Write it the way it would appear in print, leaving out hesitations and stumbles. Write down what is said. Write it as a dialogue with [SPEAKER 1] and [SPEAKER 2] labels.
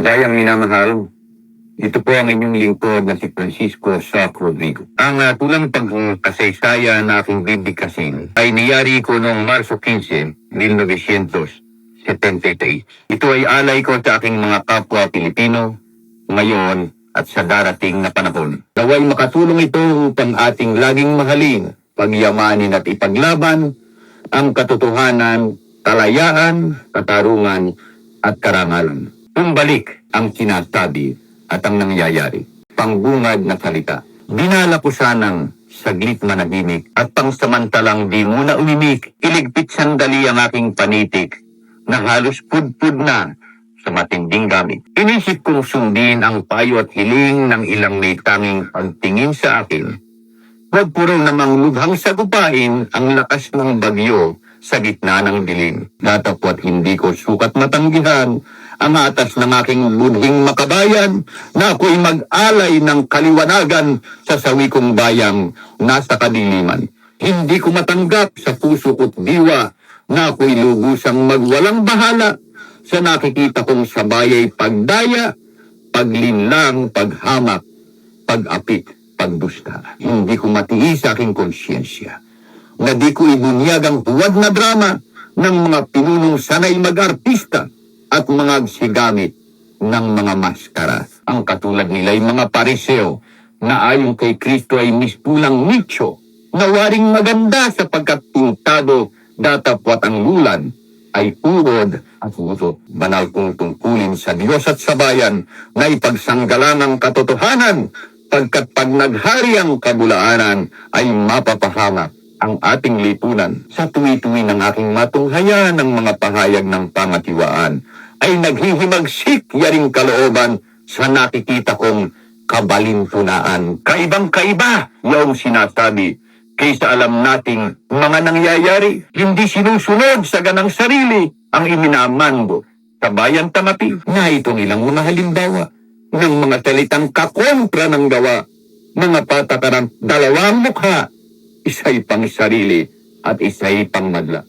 [SPEAKER 1] Bayang minamahal, ito po ang inyong lingkod na si Francisco Sac Rodrigo. Ang tulang pagkasaysayan na aking bibigkasin ay niyari ko noong Marso 15, 1976. Ito ay alay ko sa aking mga kapwa Pilipino ngayon at sa darating na panahon. Naway makatulong ito upang ating laging mahalin, pagyamanin at ipaglaban ang katotohanan, kalayaan, katarungan at karangalan. Tumbalik ang sinasabi at ang nangyayari. Pangbungad na salita. Dinala ko sanang saglit manahimik at pangsamantalang di muna umimik. Iligpit sandali ang aking panitik na halos pudpud na sa matinding gamit. Inisip kong sundin ang payo at hiling ng ilang may tanging pagtingin sa akin. Huwag puro namang lubhang sagupain ang lakas ng bagyo sa gitna ng dilim. Datapwat hindi ko sukat matanggihan ang atas ng aking budhing makabayan na ako'y mag-alay ng kaliwanagan sa sawi kong bayang nasa kadiliman. Hindi ko matanggap sa puso ko't diwa na ako'y lubusang magwalang bahala sa nakikita kong sabayay pagdaya, paglinlang, paghamak, pag-apit, pagdusta. Hindi ko matiis sa aking konsyensya na di ko ibunyag ang huwad na drama ng mga pinunong sanay mag-artista at mga sigamit ng mga maskara. Ang katulad nila'y mga pariseo na ayon kay Kristo ay mispulang nicho na waring maganda sapagkat pintado datapwat ang lulan ay urod at utot. Banal kong tungkulin sa Diyos at sa bayan na ipagsanggalang ang katotohanan pagkat pag naghari ang kabulaanan ay mapapahamak ang ating lipunan. Sa tuwi-tuwi ng aking matunghayan ng mga pahayag ng pangatiwaan ay naghihimagsik yaring kalooban sa nakikita kong kabalintunaan. Kaibang-kaiba yung sinasabi kaysa alam nating mga nangyayari. Hindi sinusunod sa ganang sarili ang iminamando sa bayan Tamapi. Na itong ilang mga halimbawa ng mga talitang kakontra ng gawa, mga patakarang dalawang mukha, isa'y pang sarili at isa'y pang madla.